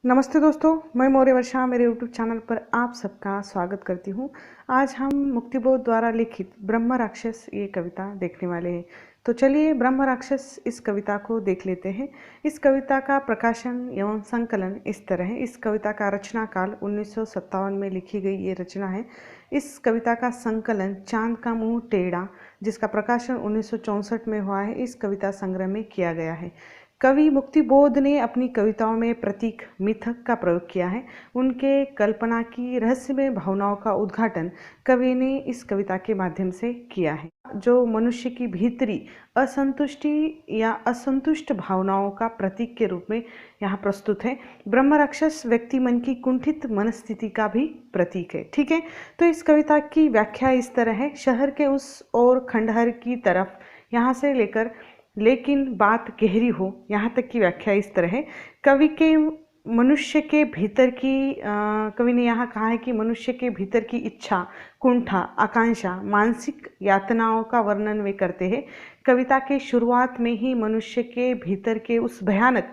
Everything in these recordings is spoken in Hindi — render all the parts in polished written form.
नमस्ते दोस्तों, मैं मौर्य वर्षा मेरे यूट्यूब चैनल पर आप सबका स्वागत करती हूँ। आज हम मुक्तिबोध द्वारा लिखित ब्रह्म राक्षस ये कविता देखने वाले हैं। तो चलिए ब्रह्म राक्षस इस कविता को देख लेते हैं। इस कविता का प्रकाशन एवं संकलन इस तरह है। इस कविता का रचना काल 1957 में लिखी गई ये रचना है। इस कविता का संकलन चांद का मुंह टेढ़ा, जिसका प्रकाशन 1964 में हुआ है, इस कविता संग्रह में किया गया है। कवि मुक्तिबोध ने अपनी कविताओं में प्रतीक मिथक का प्रयोग किया है। उनके कल्पना की रहस्यमय भावनाओं का उद्घाटन कवि ने इस कविता के माध्यम से किया है, जो मनुष्य की भीतरी असंतुष्टि या असंतुष्ट भावनाओं का प्रतीक के रूप में यहाँ प्रस्तुत है। ब्रह्म राक्षस व्यक्ति मन की कुंठित मनस्थिति का भी प्रतीक है। ठीक है, तो इस कविता की व्याख्या इस तरह है। शहर के उस और खंडहर की तरफ, यहाँ से लेकर लेकिन बात गहरी हो यहाँ तक की व्याख्या इस तरह है। कवि के मनुष्य के भीतर की कवि ने यहाँ कहा है कि मनुष्य के भीतर की इच्छा, कुंठा, आकांक्षा, मानसिक यातनाओं का वर्णन वे करते हैं। कविता के शुरुआत में ही मनुष्य के भीतर के उस भयानक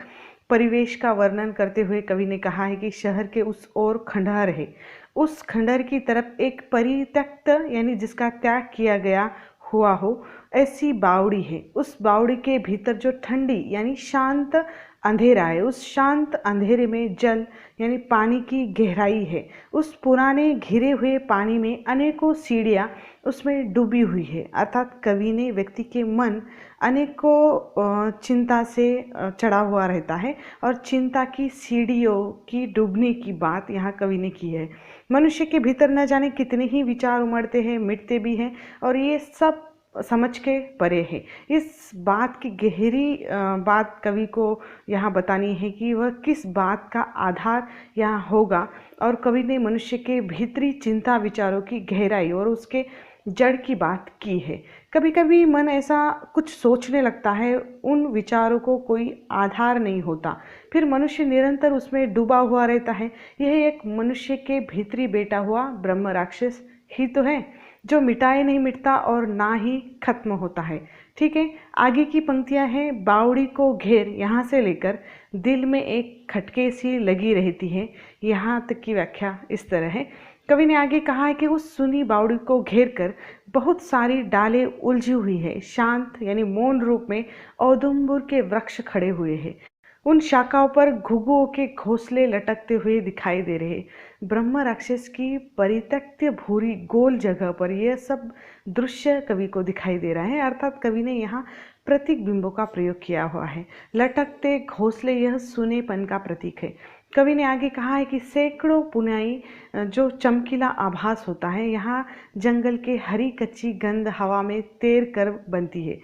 परिवेश का वर्णन करते हुए कवि ने कहा है कि शहर के उस ओर खंडहर है, उस खंडहर की तरफ एक परित्यक्त यानी जिसका त्याग किया गया हुआ हो ऐसी बावड़ी है। उस बावड़ी के भीतर जो ठंडी यानी शांत अंधेरा है, उस शांत अंधेरे में जल यानी पानी की गहराई है। उस पुराने घिरे हुए पानी में अनेकों सीढ़ियाँ उसमें डूबी हुई है। अर्थात कवि ने व्यक्ति के मन अनेकों चिंता से चढ़ा हुआ रहता है और चिंता की सीढ़ियों की डूबने की बात यहाँ कवि ने की है। मनुष्य के भीतर न जाने कितने ही विचार उमड़ते हैं, मिटते भी हैं, और ये सब समझ के परे है। इस बात की गहरी बात कवि को यहाँ बतानी है कि वह किस बात का आधार यहाँ होगा, और कवि ने मनुष्य के भीतरी चिंता विचारों की गहराई और उसके जड़ की बात की है। कभी कभी मन ऐसा कुछ सोचने लगता है, उन विचारों को कोई आधार नहीं होता, फिर मनुष्य निरंतर उसमें डूबा हुआ रहता है। यह एक मनुष्य के भीतरी बैठा हुआ ब्रह्म राक्षस ही तो है, जो मिटाए नहीं मिटता और ना ही खत्म होता है। ठीक है, आगे की पंक्तियां हैं। बावड़ी को घेर, यहाँ से लेकर दिल में एक खटके सी लगी रहती है, यहाँ तक की व्याख्या इस तरह है। कवि ने आगे कहा है कि उस सुनी बावड़ी को घेर कर बहुत सारी डालें उलझी हुई है। शांत यानी मौन रूप में औदुंबर के वृक्ष खड़े हुए हैं। उन शाखाओं पर घुघुओं के घोंसले लटकते हुए दिखाई दे रहे। ब्रह्म राक्षस की परित्यक्त भूरी गोल जगह पर यह सब दृश्य कवि को दिखाई दे रहा है। अर्थात कवि ने यहाँ प्रतीक बिंबों का प्रयोग किया हुआ है। लटकते घोंसले यह सुनेपन का प्रतीक है। कवि ने आगे कहा है कि सैकड़ों पुनाई जो चमकीला आभास होता है, यहाँ जंगल के हरी कच्ची गंध हवा में तैर कर बनती है,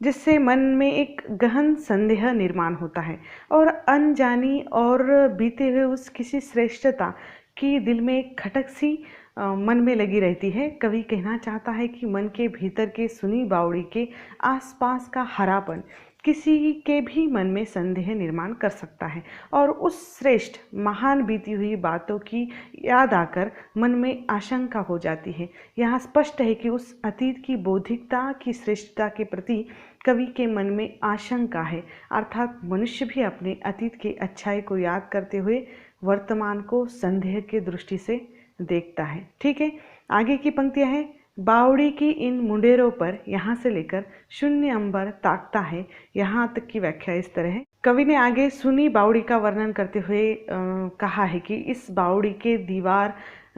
जिससे मन में एक गहन संदेह निर्माण होता है और अनजानी और बीते हुए उस किसी श्रेष्ठता की दिल में एक खटक सी मन में लगी रहती है। कवि कहना चाहता है कि मन के भीतर के सुनी बावड़ी के आसपास का हरापन किसी के भी मन में संदेह निर्माण कर सकता है, और उस श्रेष्ठ महान बीती हुई बातों की याद आकर मन में आशंका हो जाती है। यहाँ स्पष्ट है कि उस अतीत की बौद्धिकता की श्रेष्ठता के प्रति कवि के मन में आशंका है। अर्थात मनुष्य भी अपने अतीत की अच्छाई को याद करते हुए वर्तमान को संदेह की दृष्टि से देखता है। ठीक है, आगे की पंक्तियां हैं। बावड़ी की इन मुंडेरों पर, यहाँ से लेकर शून्य अंबर ताकता है, यहाँ तक की व्याख्या इस तरह है। कवि ने आगे सुनी बावड़ी का वर्णन करते हुए कहा है कि इस बावड़ी के दीवार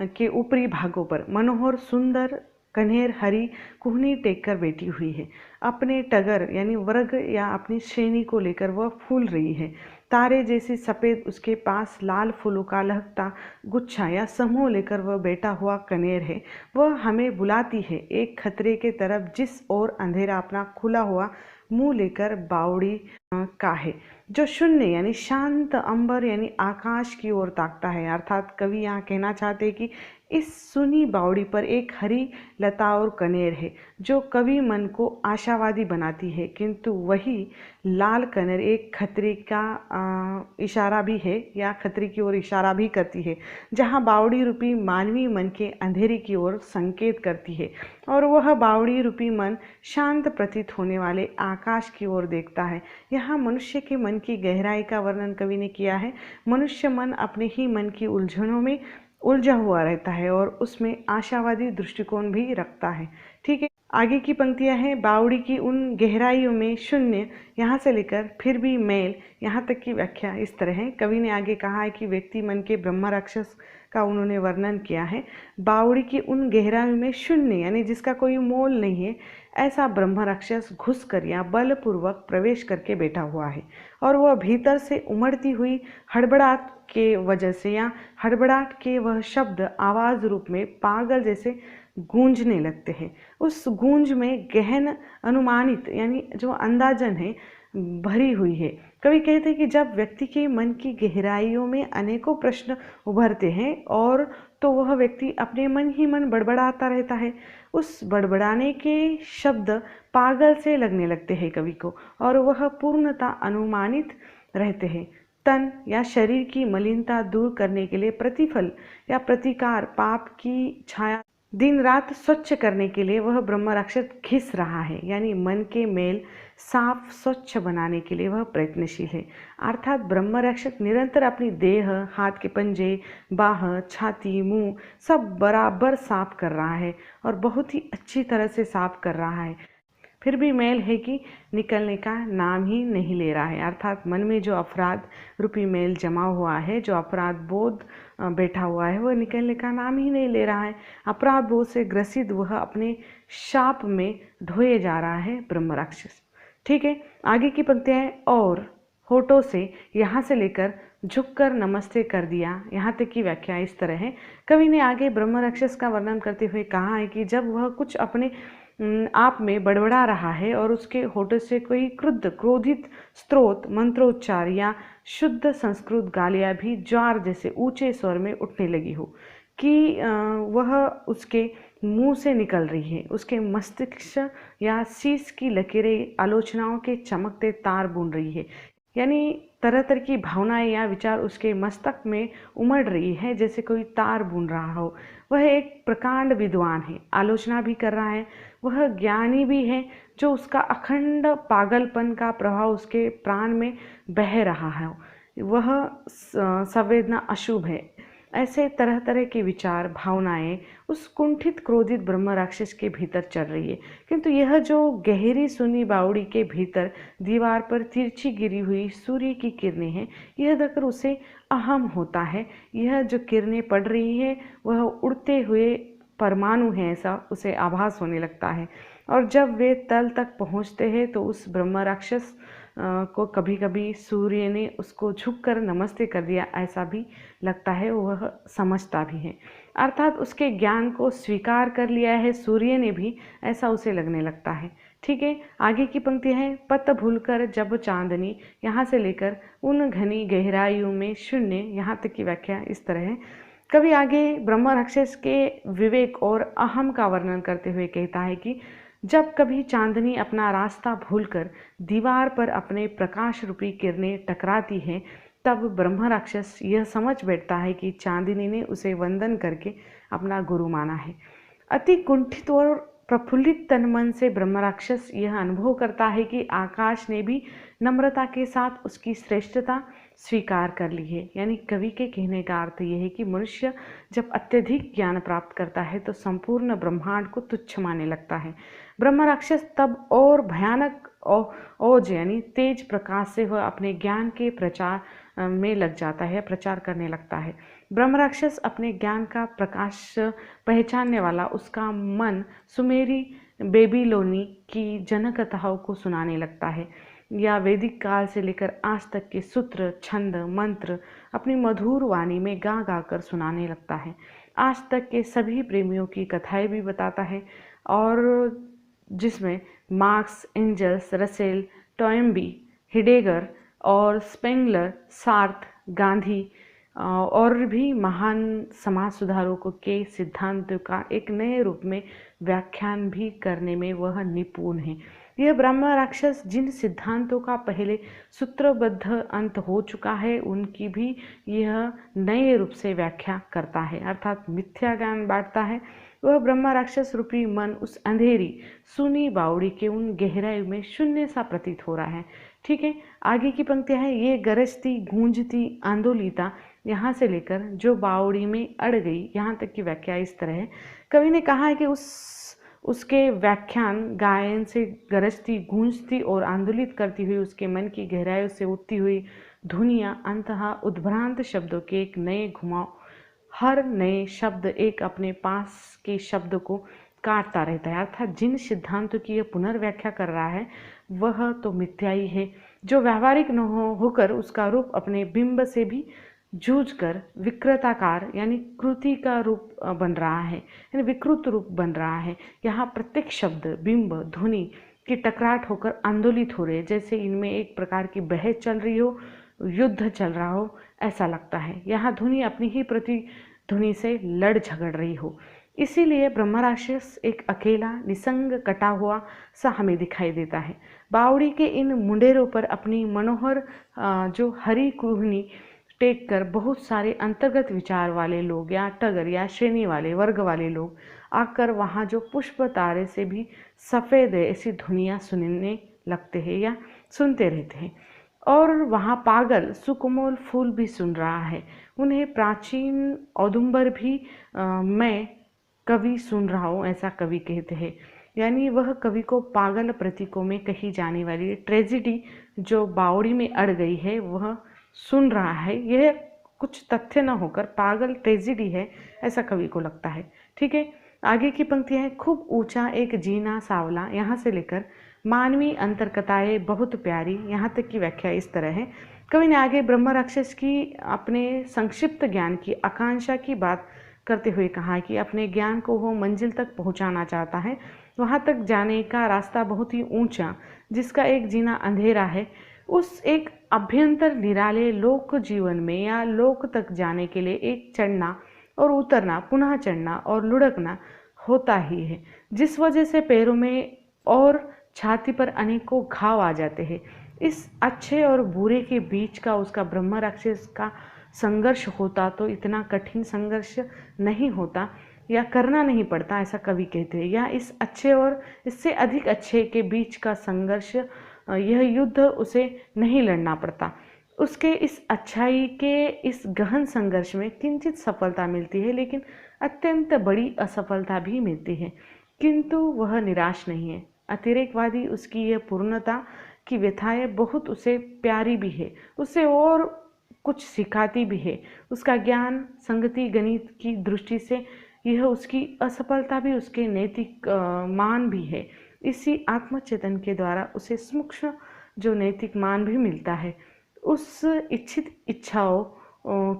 के ऊपरी भागों पर मनोहर सुंदर कन्हेर हरी कुहनी टेक कर बैठी हुई है। अपने टगर यानी वर्ग या अपनी श्रेणी को लेकर वह फूल रही है। तारे जैसे सफ़ेद उसके पास लाल फूलों का लहकता गुच्छा या समूह लेकर वह बैठा हुआ कनेर है। वह हमें बुलाती है एक खतरे के तरफ, जिस ओर अंधेरा अपना खुला हुआ मुंह लेकर बावड़ी का है, जो शून्य यानी शांत अंबर यानी आकाश की ओर ताकता है। अर्थात कवि यहाँ कहना चाहते हैं कि इस सुनी बावड़ी पर एक हरी लता और कनेर है जो कवि मन को आशावादी बनाती है, किंतु वही लाल कनेर एक खतरे का इशारा भी है या खतरे की ओर इशारा भी करती है, जहाँ बावड़ी रूपी मानवीय मन के अंधेरे की ओर संकेत करती है। और वह बावड़ी रूपी मन शांत प्रतीत होने वाले आकाश की ओर देखता है। यहाँ मनुष्य के मन की गहराई का वर्णन कवि ने किया है। मनुष्य मन अपने ही मन की उलझनों में उलझा हुआ रहता है और उसमें आशावादी दृष्टिकोण भी रखता है। ठीक है, आगे की पंक्तियां हैं, बावड़ी की उन गहराइयों में शून्य, यहाँ से लेकर फिर भी मैल, यहाँ तक की व्याख्या इस तरह है। कवि ने आगे कहा है कि व्यक्ति मन के ब्रह्म राक्षस का उन्होंने वर्णन किया है। बावड़ी की उन गहराइयों में शून्य यानी जिसका कोई मोल नहीं है, ऐसा ब्रह्म राक्षस घुस कर या बलपूर्वक प्रवेश करके बैठा हुआ है और वह भीतर से उमड़ती हुई हड़बड़ाहट के वजह से या हड़बड़ाहट के वह शब्द आवाज रूप में पागल जैसे गूंजने लगते हैं। उस गूंज में गहन अनुमानित यानी जो अंदाजन है भरी हुई है। कवि कहते हैं कि जब व्यक्ति के मन की गहराइयों में अनेकों प्रश्न उभरते हैं और तो वह व्यक्ति अपने मन ही मन बड़बड़ाता रहता है। उस बड़बड़ाने के शब्द पागल से लगने लगते हैं कवि को और वह पूर्णतः अनुमानित रहते हैं। तन या शरीर की मलिनता दूर करने के लिए प्रतिफल या प्रतिकार पाप की छाया दिन रात स्वच्छ करने के लिए वह ब्रह्म राक्षस घिस रहा है, यानी मन के मेल साफ स्वच्छ बनाने के लिए वह प्रयत्नशील है। अर्थात ब्रह्म राक्षस निरंतर अपनी देह, हाथ के पंजे, बाह, छाती, मुंह सब बराबर साफ कर रहा है और बहुत ही अच्छी तरह से साफ कर रहा है, फिर भी मैल है कि निकलने का नाम ही नहीं ले रहा है। अर्थात मन में जो अपराध रूपी मैल जमा हुआ है, जो अपराध बोध बैठा हुआ है, वह निकलने का नाम ही नहीं ले रहा है। अपराध बोध से ग्रसित वह अपने शाप में ढोए जा रहा है ब्रह्म राक्षस। ठीक है, आगे की पंक्तियां हैं, और होठों से यहाँ से लेकर झुककर नमस्ते कर दिया, यहाँ तक की व्याख्या इस तरह है। कवि ने आगे ब्रह्म राक्षस का वर्णन करते हुए कहा है कि जब वह कुछ अपने आप में बड़बड़ा रहा है और उसके होठों से कोई क्रुद्ध क्रोधित स्त्रोत मंत्रोच्चार या शुद्ध संस्कृत गालियाँ भी ज्वार जैसे ऊंचे स्वर में उठने लगी हो कि वह उसके मुंह से निकल रही है, उसके मस्तिष्क या शीश की लकीरें आलोचनाओं के चमकते तार बुन रही है, यानी तरह तरह की भावनाएं या विचार उसके मस्तक में उमड़ रही है जैसे कोई तार बुन रहा हो। वह एक प्रकांड विद्वान है, आलोचना भी कर रहा है, वह ज्ञानी भी है, जो उसका अखंड पागलपन का प्रभाव उसके प्राण में बह रहा है, वह संवेदना अशुभ है। ऐसे तरह तरह के विचार भावनाएं उस कुंठित क्रोधित ब्रह्म राक्षस के भीतर चल रही है, किंतु यह जो गहरी सुनी बावड़ी के भीतर दीवार पर तिरछी गिरी हुई सूर्य की किरणें हैं, यह देखकर उसे अहम होता है। यह जो किरणें पड़ रही है वह उड़ते हुए परमाणु है, ऐसा उसे आभास होने लगता है। और जब वे तल तक पहुंचते हैं तो उस ब्रह्म राक्षस को कभी कभी सूर्य ने उसको झुककर नमस्ते कर दिया ऐसा भी लगता है, वह समझता भी है, अर्थात उसके ज्ञान को स्वीकार कर लिया है सूर्य ने भी, ऐसा उसे लगने लगता है। ठीक है, आगे की पंक्ति है, पत भूलकर जब चांदनी, यहाँ से लेकर उन घनी गहराइयों में शून्य, यहाँ तक की व्याख्या इस तरह है। कवि आगे ब्रह्म राक्षस के विवेक और अहम का वर्णन करते हुए कहता है कि जब कभी चांदनी अपना रास्ता भूलकर दीवार पर अपने प्रकाश रूपी किरणें टकराती हैं, तब ब्रह्म राक्षस यह समझ बैठता है कि चांदनी ने उसे वंदन करके अपना गुरु माना है। अति कुंठित और प्रफुल्लित तन मन से ब्रह्म राक्षस यह अनुभव करता है कि आकाश ने भी नम्रता के साथ उसकी श्रेष्ठता स्वीकार कर ली है। यानी कवि के कहने का अर्थ यह है कि मनुष्य जब अत्यधिक ज्ञान प्राप्त करता है तो संपूर्ण ब्रह्मांड को तुच्छ मानने लगता है। ब्रह्म राक्षस तब और भयानक ओज यानी तेज प्रकाश से वह अपने ज्ञान के प्रचार में लग जाता है, प्रचार करने लगता है। ब्रह्म राक्षस अपने ज्ञान का प्रकाश पहचानने वाला उसका मन सुमेरी बेबीलोनी की जनक कथाओं को सुनाने लगता है या वैदिक काल से लेकर आज तक के सूत्र छंद मंत्र अपनी मधुर वाणी में गा गा कर सुनाने लगता है। आज तक के सभी प्रेमियों की कथाएं भी बताता है, और जिसमें मार्क्स, एंजल्स, रसेल, टॉयम्बी, हिडेगर और स्पेंगलर, सार्थ, गांधी और भी महान समाज सुधारकों के सिद्धांतों का एक नए रूप में व्याख्यान भी करने में वह निपुण है। यह ब्रह्म राक्षस जिन सिद्धांतों का पहले सूत्रबद्ध अंत हो चुका है उनकी भी यह नए रूप से व्याख्या करता है, अर्थात मिथ्या ज्ञान बांटता है। वह ब्रह्म राक्षस रूपी मन उस अंधेरी सुनी बावड़ी के उन गहराई में शून्य सा प्रतीत हो रहा है। ठीक है, आगे की पंक्तियां हैं, ये गरजती गूंजती आंदोलिता यहाँ से लेकर जो बावड़ी में अड़ गई, यहाँ तक की व्याख्या इस तरह है। कवि ने कहा है कि उसके व्याख्यान गायन से गरजती गूंजती और आंदोलित करती हुई उसके मन की गहराइयों से उठती हुई धुनियाँ अंततः उद्भ्रांत शब्दों के एक नए घुमाव, हर नए शब्द एक अपने पास के शब्द को काटता रहता है, अर्थात जिन सिद्धांतों की यह पुनर्व्याख्या कर रहा है वह तो मिथ्या ही है, जो व्यावहारिक न होकर उसका रूप अपने बिंब से भी जूझकर विकृताकार यानी कृति का रूप बन रहा है, यानी विकृत रूप बन रहा है। यहाँ प्रत्येक शब्द, बिंब, ध्वनि की टकराट होकर आंदोलित हो रहे, जैसे इनमें एक प्रकार की बहस चल रही हो, युद्ध चल रहा हो, ऐसा लगता है। यहाँ ध्वनि अपनी ही प्रतिध्वनि से लड़ झगड़ रही हो। इसीलिए ब्रह्म राक्षस एक अकेला निसंग कटा हुआ सा हमें दिखाई देता है। बावड़ी के इन मुंडेरों पर अपनी मनोहर जो हरी कुहनी टेक कर बहुत सारे अंतर्गत विचार वाले लोग या टगर या श्रेणी वाले वर्ग वाले लोग आकर वहाँ जो पुष्प तारे से भी सफ़ेद ऐसी धुनियाँ सुनने लगते हैं या सुनते रहते हैं। और वहाँ पागल सुकोमल फूल भी सुन रहा है, उन्हें प्राचीन औदुंबर भी मैं कवि सुन रहा हूँ, ऐसा कवि कहते हैं। यानी वह कवि को पागल प्रतीकों में कही जाने वाली ट्रेजिडी जो बावड़ी में अड़ गई है वह सुन रहा है। यह कुछ तथ्य न होकर पागल ट्रेजिडी है, ऐसा कवि को लगता है। ठीक है, आगे की पंक्तियाँ हैं, खूब ऊंचा एक जीना सावला, यहाँ से लेकर मानवी अंतरकथाएं बहुत प्यारी, यहाँ तक की व्याख्या इस तरह है। कवि ने आगे ब्रह्म राक्षस की अपने संक्षिप्त ज्ञान की आकांक्षा की बात करते हुए कहा कि अपने ज्ञान को वो मंजिल तक पहुंचाना चाहता है, वहाँ तक जाने का रास्ता बहुत ही ऊंचा, जिसका एक जीना अंधेरा है, उस एक अभ्यंतर निराले लोक जीवन में या लोक तक जाने के लिए एक चढ़ना और उतरना, पुनः चढ़ना और लुढ़कना होता ही है, जिस वजह से पैरों में और छाती पर अनेकों घाव आ जाते हैं। इस अच्छे और बुरे के बीच का उसका ब्रह्म राक्षस का संघर्ष होता तो इतना कठिन संघर्ष नहीं होता या करना नहीं पड़ता, ऐसा कवि कहते हैं। या इस अच्छे और इससे अधिक अच्छे के बीच का संघर्ष, यह युद्ध उसे नहीं लड़ना पड़ता। उसके इस अच्छाई के इस गहन संघर्ष में किंचित सफलता मिलती है, लेकिन अत्यंत बड़ी असफलता भी मिलती है, किंतु वह निराश नहीं है। अतिरेकवादी उसकी यह पूर्णता की व्यथाएं बहुत उसे प्यारी भी है, उसे और कुछ सिखाती भी है। उसका ज्ञान संगति गणित की दृष्टि से यह उसकी असफलता भी उसके नैतिक मान भी है। इसी आत्मचेतन के द्वारा उसे सूक्ष्म जो नैतिक मान भी मिलता है। उस इच्छित इच्छाओं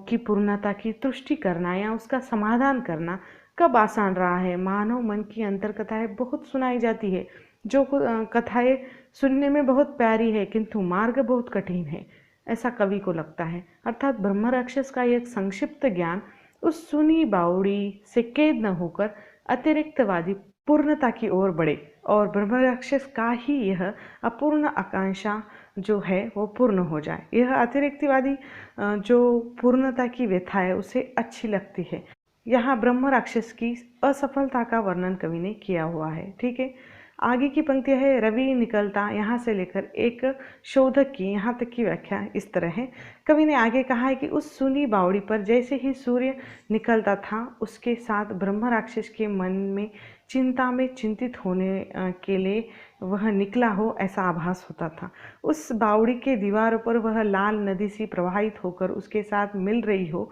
की पूर्णता की तुष्टि करना या उसका समाधान करना कब आसान रहा है। मानव मन की अंतरकथाएं बहुत सुनाई जाती है, जो कथाएं सुनने में बहुत प्यारी है, किंतु मार्ग बहुत कठिन है, ऐसा कवि को लगता है। अर्थात ब्रह्म राक्षस का एक संक्षिप्त ज्ञान उस सुनी बावड़ी से कैद न होकर अतिरिक्तवादी पूर्णता की ओर बढ़े और ब्रह्म राक्षस का ही यह अपूर्ण आकांक्षा जो है वो पूर्ण हो जाए। यह अतिरिक्तवादी जो पूर्णता की व्यथा है उसे अच्छी लगती है। यहाँ ब्रह्म राक्षस की असफलता का वर्णन कवि ने किया हुआ है। ठीक है, आगे की पंक्ति है, रवि निकलता, यहाँ से लेकर एक शोधक की यहाँ तक की व्याख्या इस तरह है। कवि ने आगे कहा है कि उस सुनी बावड़ी पर जैसे ही सूर्य निकलता था, उसके साथ ब्रह्म राक्षस के मन में चिंता में चिंतित होने के लिए वह निकला हो, ऐसा आभास होता था। उस बावड़ी के दीवारों पर वह लाल नदी सी प्रवाहित होकर उसके साथ मिल रही हो,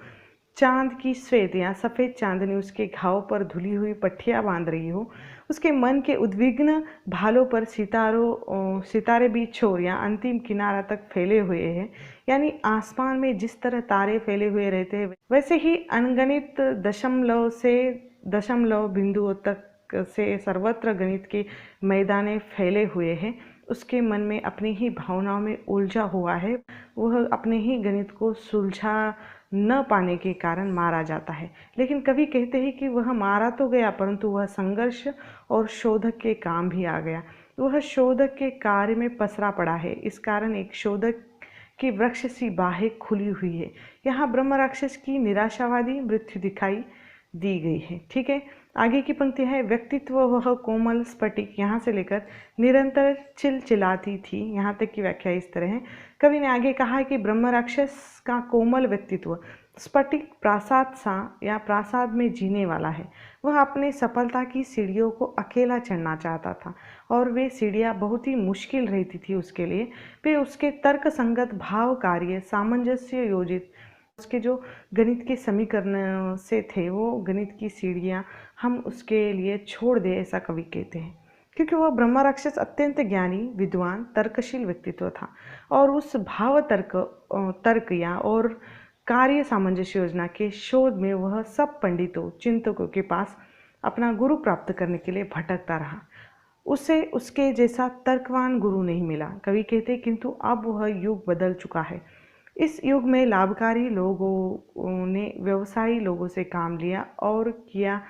चांद की श्वेत या सफ़ेद चांदनी उसके घाव पर धुली हुई पट्टियाँ बांध रही हो, उसके मन के उद्विग्न भालों पर सितारे भी छोर या अंतिम किनारा तक फैले हुए हैं। यानी आसमान में जिस तरह तारे फैले हुए रहते हैं, वैसे ही अनगणित दशमलव से दशमलव बिंदुओं तक से सर्वत्र गणित के मैदाने फैले हुए हैं। उसके मन में अपनी ही भावनाओं में उलझा हुआ है, वह अपने ही गणित को सुलझा न पाने के कारण मारा जाता है। लेकिन कवि कहते हैं कि वह मारा तो गया, परंतु वह संघर्ष और शोधक के काम भी आ गया। वह शोधक के कार्य में पसरा पड़ा है, इस कारण एक शोधक की वृक्ष सी बाहें खुली हुई है। यहाँ ब्रह्म राक्षस की निराशावादी मृत्यु दिखाई दी गई है। ठीक है, आगे की पंक्ति है, व्यक्तित्व वह कोमल स्फटिक, यहाँ से लेकर निरंतर चिलचिलाती थी, यहाँ तक की व्याख्या इस तरह है। कवि ने आगे कहा है कि ब्रह्म राक्षस का कोमल व्यक्तित्व स्फटिक प्रासाद सा या प्रासाद में जीने वाला है। वह अपने सफलता की सीढ़ियों को अकेला चढ़ना चाहता था और वे सीढ़ियाँ बहुत ही मुश्किल रहती थी उसके लिए। वे उसके तर्क संगत भाव कार्य सामंजस्य योजित उसके जो गणित के समीकरण से थे, वो गणित की सीढ़ियाँ हम उसके लिए छोड़ दें, ऐसा कवि कहते हैं। क्योंकि वह ब्रह्म राक्षस अत्यंत ज्ञानी विद्वान तर्कशील व्यक्तित्व था और उस भाव तर्क या और कार्य सामंजस्य योजना के शोध में वह सब पंडितों चिंतकों के पास अपना गुरु प्राप्त करने के लिए भटकता रहा। उसे उसके जैसा तर्कवान गुरु नहीं मिला, कवि कहते, किंतु अब वह युग बदल चुका है। इस युग में लाभकारी लोगों ने व्यवसायी लोगों से काम लिया और किया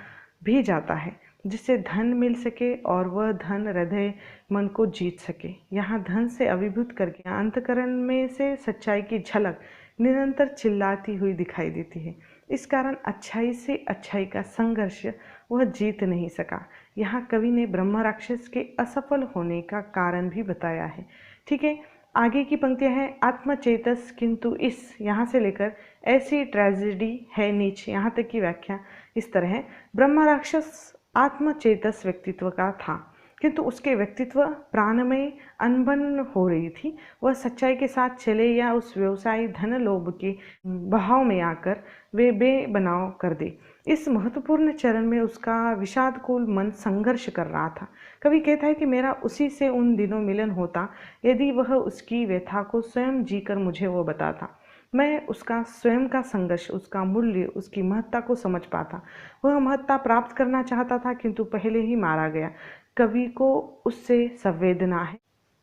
भी जाता है, जिससे धन मिल सके और वह धन हृदय मन को जीत सके। यहाँ धन से अभिभूत करके अंतकरण में से सच्चाई की झलक निरंतर चिल्लाती हुई दिखाई देती है। इस कारण अच्छाई से अच्छाई का संघर्ष वह जीत नहीं सका। यहाँ कवि ने ब्रह्म राक्षस के असफल होने का कारण भी बताया है। ठीक है, आगे की पंक्तियाँ हैं, आत्मचेतस किंतु इस, यहाँ से लेकर ऐसी ट्रेजेडी है नीच, यहाँ तक की व्याख्या इस तरह है। ब्रह्म राक्षस आत्मचेतस व्यक्तित्व का था, किंतु उसके व्यक्तित्व प्राण में अनबन हो रही थी। वह सच्चाई के साथ चले या उस व्यवसायी धन लोभ के बहाव में आकर वे बेबनाव कर दे। इस महत्वपूर्ण चरण में उसका विषादकुल मन संघर्ष कर रहा था। कवि कहता है कि मेरा उसी से उन दिनों मिलन होता यदि वह उसकी व्यथा को स्वयं जीकर मुझे वो बताता। मैं उसका स्वयं का संघर्ष, उसका मूल्य, उसकी महत्ता को समझ पाता। वह महत्ता प्राप्त करना चाहता था, किंतु पहले ही मारा गया। कवि को उससे संवेदना है।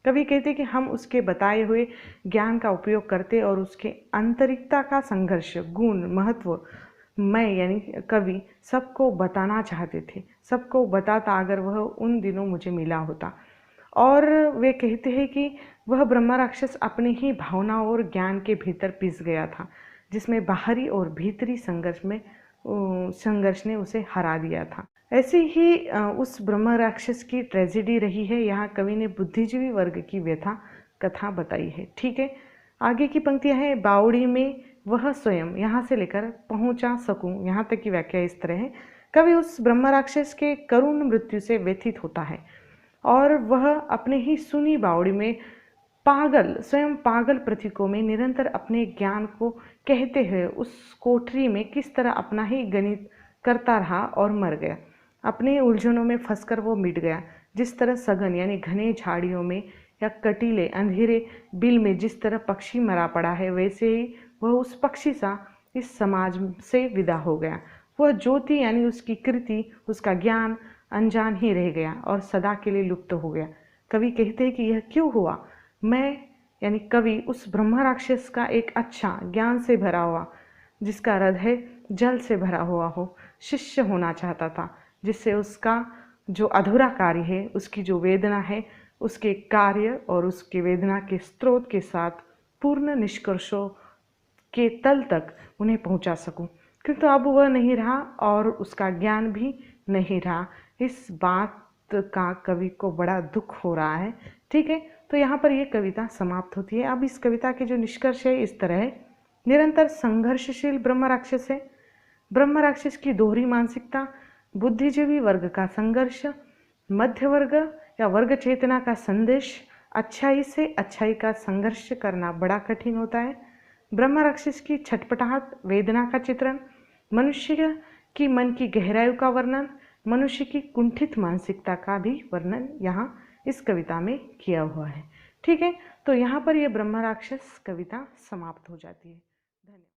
कवि कहते कि हम उसके बताए हुए ज्ञान का उपयोग करते और उसके आंतरिकता का संघर्ष, गुण, महत्व मैं यानी कवि सबको बताना चाहते थे, सबको बताता अगर वह उन दिनों मुझे मिला होता। और वे कहते हैं कि वह ब्रह्म राक्षस अपने ही भावनाओं और ज्ञान के भीतर पिस गया था, जिसमें बाहरी और भीतरी संघर्ष ने उसे हरा दिया था। ऐसी ही उस ब्रह्म राक्षस की ट्रेजेडी रही है। यहाँ कवि ने बुद्धिजीवी वर्ग की व्यथा कथा बताई है। ठीक है, आगे की पंक्तियाँ हैं, बावड़ी में वह स्वयं, यहाँ से लेकर पहुँचा सकूँ, यहाँ तक की व्याख्या इस तरह है। कवि उस ब्रह्म राक्षस के करुण मृत्यु से व्यथित होता है और वह अपने ही सुनी बावड़ी में स्वयं पागल प्रतीकों में निरंतर अपने ज्ञान को कहते हुए उस कोठरी में किस तरह अपना ही गणित करता रहा और मर गया। अपने उलझनों में फंसकर वो मिट गया। जिस तरह सघन यानी घने झाड़ियों में या कटीले अंधेरे बिल में जिस तरह पक्षी मरा पड़ा है, वैसे ही वह उस पक्षी सा इस समाज से विदा हो गया। वह ज्योति यानी उसकी कृति, उसका ज्ञान अनजान ही रह गया और सदा के लिए लुप्त हो गया। कवि कहते हैं कि यह क्यों हुआ। मैं यानी कवि उस ब्रह्म राक्षस का एक अच्छा ज्ञान से भरा हुआ, जिसका हृदय जल से भरा हुआ हो, शिष्य होना चाहता था, जिससे उसका जो अधूरा कार्य है, उसकी जो वेदना है, उसके कार्य और उसके वेदना के स्रोत के साथ पूर्ण निष्कर्षों के तल तक उन्हें पहुंचा सकूं। किंतु अब वह नहीं रहा और उसका ज्ञान भी नहीं रहा। इस बात का कवि को बड़ा दुख हो रहा है। ठीक है, तो यहाँ पर यह कविता समाप्त होती है। अब इस कविता के जो निष्कर्ष है इस तरह है, निरंतर संघर्षशील ब्रह्म राक्षस है। ब्रह्म राक्षस की दोहरी मानसिकता, बुद्धिजीवी वर्ग का संघर्ष, मध्य वर्ग या वर्ग चेतना का संदेश, अच्छाई से अच्छाई का संघर्ष करना बड़ा कठिन होता है। ब्रह्म राक्षस की छटपटाहट, वेदना का चित्रण, मनुष्य की मन की गहराई का वर्णन, मनुष्य की कुंठित मानसिकता का भी वर्णन यहाँ इस कविता में किया हुआ है। ठीक है, तो यहाँ पर यह ब्रह्म राक्षस कविता समाप्त हो जाती है। धन्यवाद।